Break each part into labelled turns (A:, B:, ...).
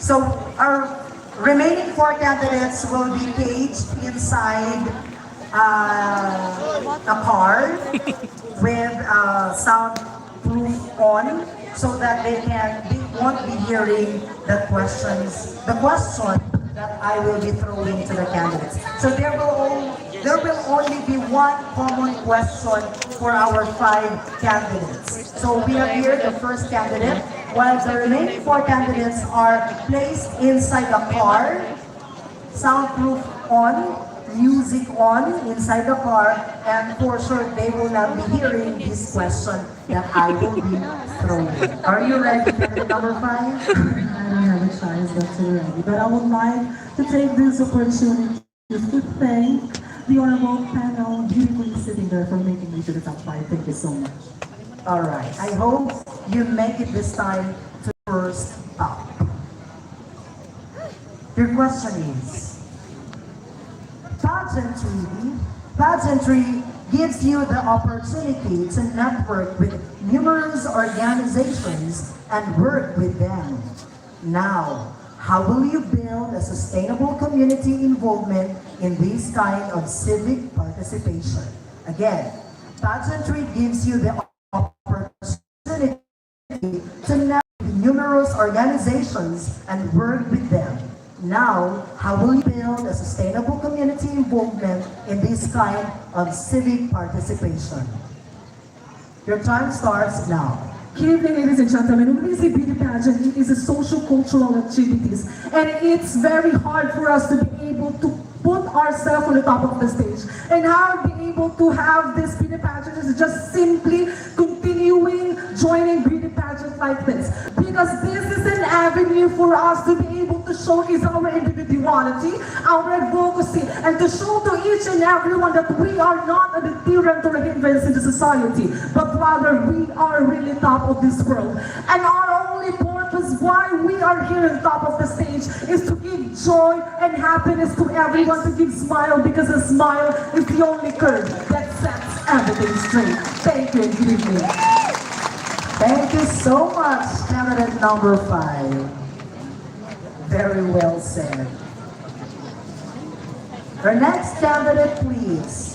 A: So our remaining 4 candidates will be caged inside a car with soundproof on, so that they won't be hearing the question that I will be throwing to the candidates. So there will only be one common question for our 5 candidates. So we have here the first candidate, while the remaining 4 candidates are placed inside the car, soundproof on, music on inside the car, and for sure they will not be hearing this question that I will be throwing. Are you ready, candidate number 5?
B: I don't have a choice but to ready, but I would like to take this opportunity to thank the honorable panel beautifully sitting there for making me to the top 5. Thank you so much.
A: All right. I hope you make it this time to first top. Your question is, pageantry gives you the opportunity to network with numerous organizations and work with them. Now, how will you build a sustainable community involvement in this kind of civic participation? Again, pageantry gives you the opportunity to network with numerous organizations and work with them. Now, how will you build a sustainable community involvement in this kind of civic participation? Your time starts now.
B: Good evening, ladies and gentlemen. When we say beauty pageant, it is a social-cultural activities, and it's very hard for us to be able to put ourselves on the top of the stage. And how be able to have this beauty pageant is just simply continuing joining beauty pageant like this, because this is an avenue for us to be able to showcase our individuality, our advocacy, and to show to each and everyone that we are not a deterrent or a hindrance in the society, but rather we are really top of this world. And our only purpose why we are here on top of the stage is to give joy and happiness to everyone, to give smile, because a smile is the only curve that sets everything straight. Thank you and good evening.
A: Thank you so much, candidate number 5. Very well said. Our next candidate, please.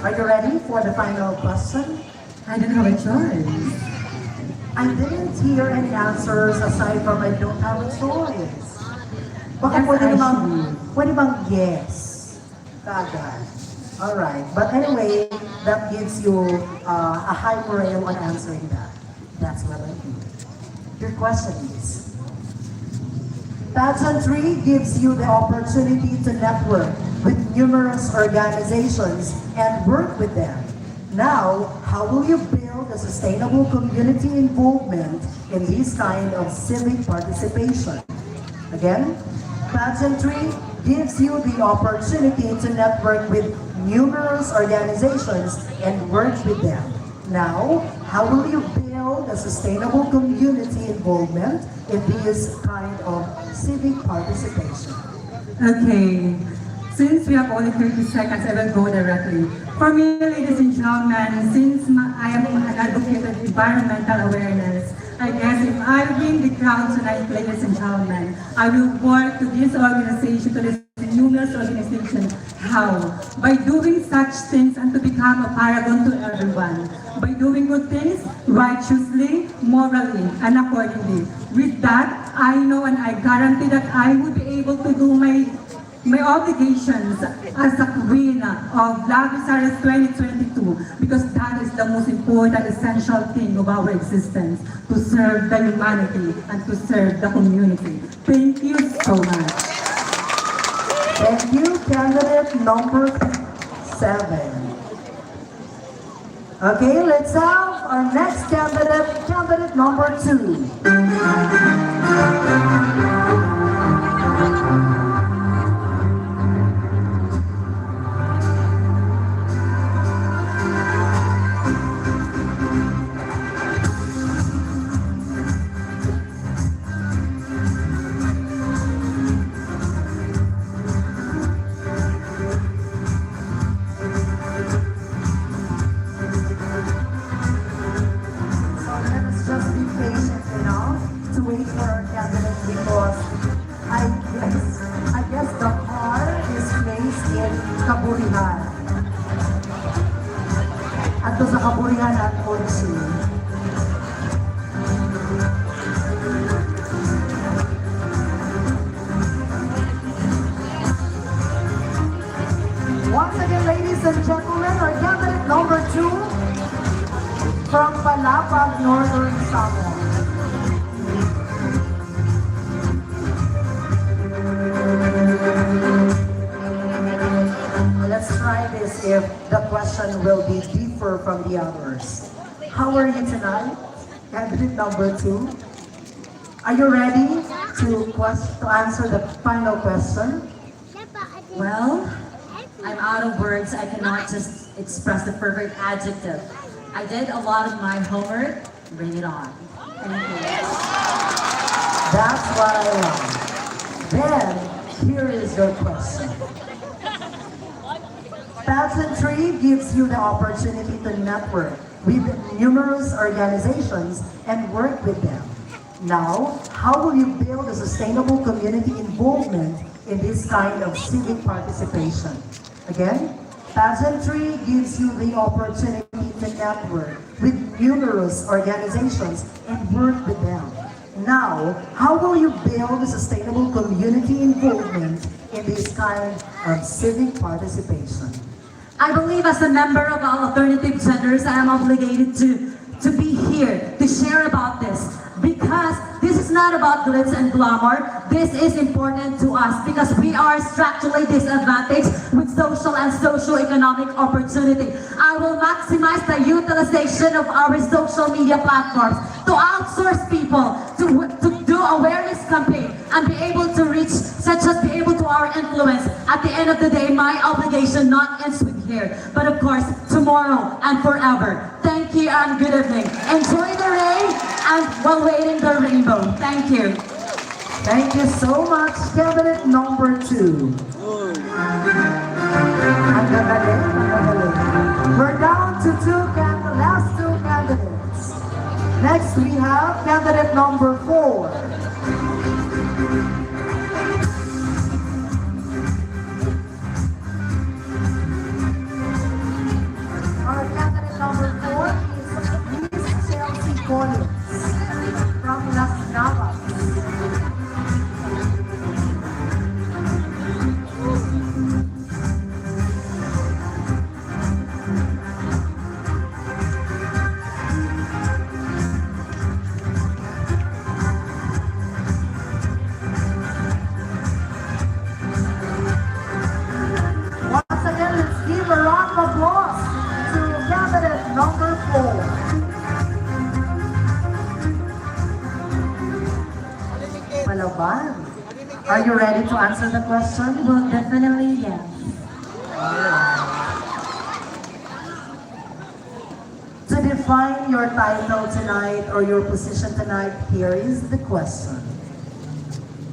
A: Are you ready for the final question?
B: I don't have a choice.
A: I didn't hear any answers aside from I don't have a choice. Baka pwede bang yes? Kagad. Alright, but anyway, that gives you a high morale on answering that. That's what I do. Your question is, pageantry gives you the opportunity to network with numerous organizations and work with them. Now, how will you build a sustainable community involvement in this kind of civic participation? Again, pageantry gives you the opportunity to network with numerous organizations and work with them. Now, how will you build a sustainable community involvement in this kind of civic participation?
C: Okay, since we have only 30 seconds, I will go directly. For me, ladies and gentlemen, since I am an advocate of environmental awareness, I guess if I win the crown tonight, ladies and gentlemen, I will work to this organization, to this numerous organization. How? By doing such things and to become a paragon to everyone. By doing good things righteously, morally, and accordingly. With that, I know and I guarantee that I will be able to do my obligations as a queen of Lavisaris 2022, because that is the most important, essential thing of our existence, to serve the humanity and to serve the community. Thank you so much.
A: Thank you, candidate number 7. Okay, let's have our next candidate, candidate number 2. At sa kaburihan at kotse. Once again, ladies and gentlemen, our candidate number 2 from Palapag, Northern Samar. Let's try this if the question will be differ from the others. How are you tonight? Candidate number 2. Are you ready to answer the final question?
D: Well, I'm out of words. I cannot just express the perfect adjective. I did a lot of my homework. Bring it on. Thank you.
A: That's what I want. Then, here is your question. Pageantry gives you the opportunity to network with numerous organizations and work with them. Now, how will you build a sustainable community involvement in this kind of civic participation? Again, pageantry gives you the opportunity to network with numerous organizations and work with them. Now, how will you build a sustainable community involvement in this kind of civic participation?
D: I believe as a member of our alternative genders, I am obligated to be here to share about this, because this is not about glitz and glamour. This is important to us because we are structurally disadvantaged with social and socio-economic opportunity. I will maximize the utilization of our social media platforms to outsource people to do awareness campaign and be able to reach, such as be able to our influence. At the end of the day, my obligation not ends with here, but of course, tomorrow and forever. Thank you and good evening. Enjoy the rain and while waiting the rainbow. Thank you.
A: Thank you so much, candidate number 2. Ang gagaling, ang gagaling. We're down to last two candidates. Next, we have candidate number 4. Our candidate number 4 is Ms. Chelsea Collins from Las Navas. Once again, let's give a round of applause to candidate number 4. Malaban, are you ready to answer the question?
D: Well, definitely yes.
A: To define your title tonight or your position tonight, here is the question.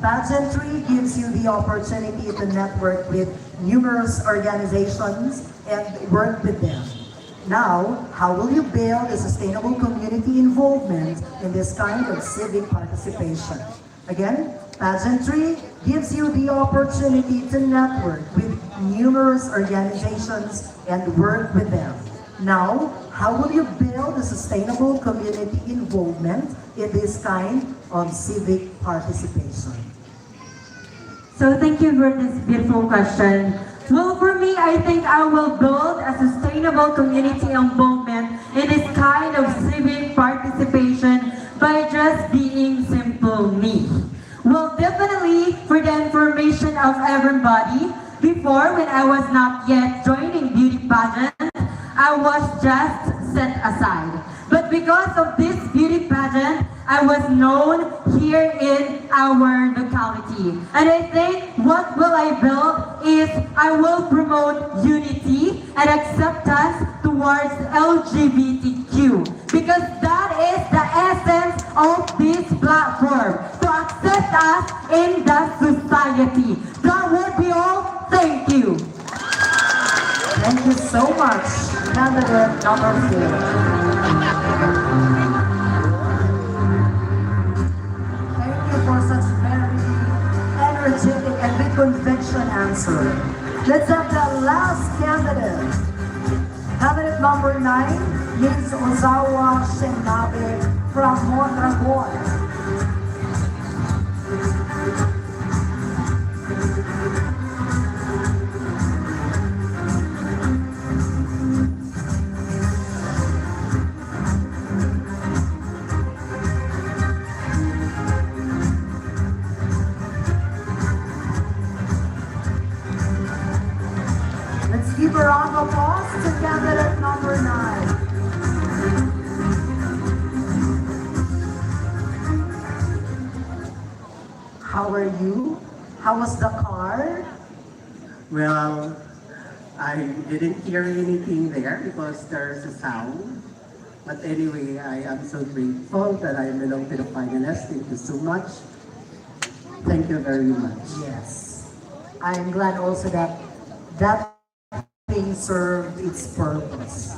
A: Pageantry gives you the opportunity to network with numerous organizations and work with them. Now, how will you build a sustainable community involvement in this kind of civic participation? Again, pageantry gives you the opportunity to network with numerous organizations and work with them. Now, how will you build a sustainable community involvement in this kind of civic participation?
D: So thank you for this beautiful question. Well, for me, I think I will build a sustainable community involvement in this kind of civic participation by just being simple me. Well, definitely for the information of everybody, before when I was not yet joining beauty pageant, I was just set aside. But because of this beauty pageant, I was known here in our locality. And I think what will I build is I will promote unity and acceptance towards LGBTQ. Because that is the essence of this platform, to accept us in the society. That would be all. Thank you.
A: Thank you so much, candidate number 4. Thank you for such very energetic and with conviction answer. Let's have the last candidate. Candidate number 9, Ms. Ozawa Shenabe from Mondragon. Let's give a round of applause to candidate number 9. How are you? How was the car?
E: Well, I didn't hear anything there because there's a sound. But anyway, I am so grateful that I belong to the finalists. Thank you so much. Thank you very much.
A: Yes. I'm glad also that that thing served its purpose.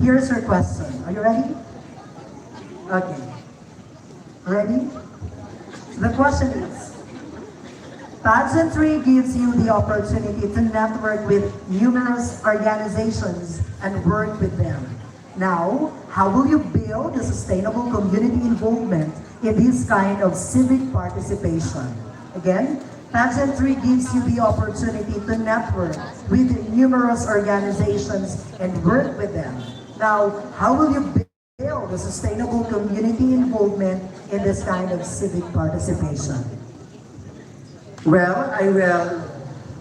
A: Here's your question. Are you ready? Okay. Ready? The question is, pageantry gives you the opportunity to network with numerous organizations and work with them. Now, how will you build a sustainable community involvement in this kind of civic participation? Again, pageantry gives you the opportunity to network with numerous organizations and work with them. Now, how will you build a sustainable community involvement in this kind of civic participation?
E: Well, I will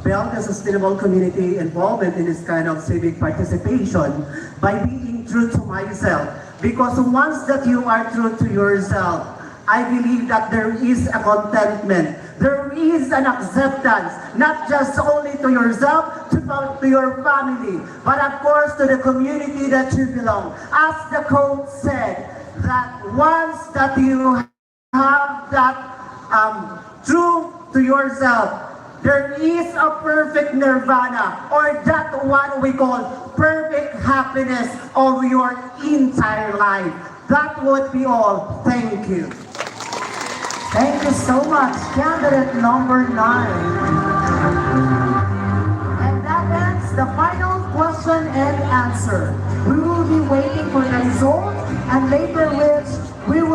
E: build a sustainable community involvement in this kind of civic participation by being true to myself. Because once that you are true to yourself, I believe that there is a contentment, there is an acceptance, not just only to yourself, to your family, but of course to the community that you belong. As the quote said, that once that you have that true to yourself, there is a perfect nirvana, or that what we call perfect happiness of your entire life. That would be all. Thank you.
A: Thank you so much, candidate number 9. And that ends the final question and answer. We will be waiting for the result, and later which we will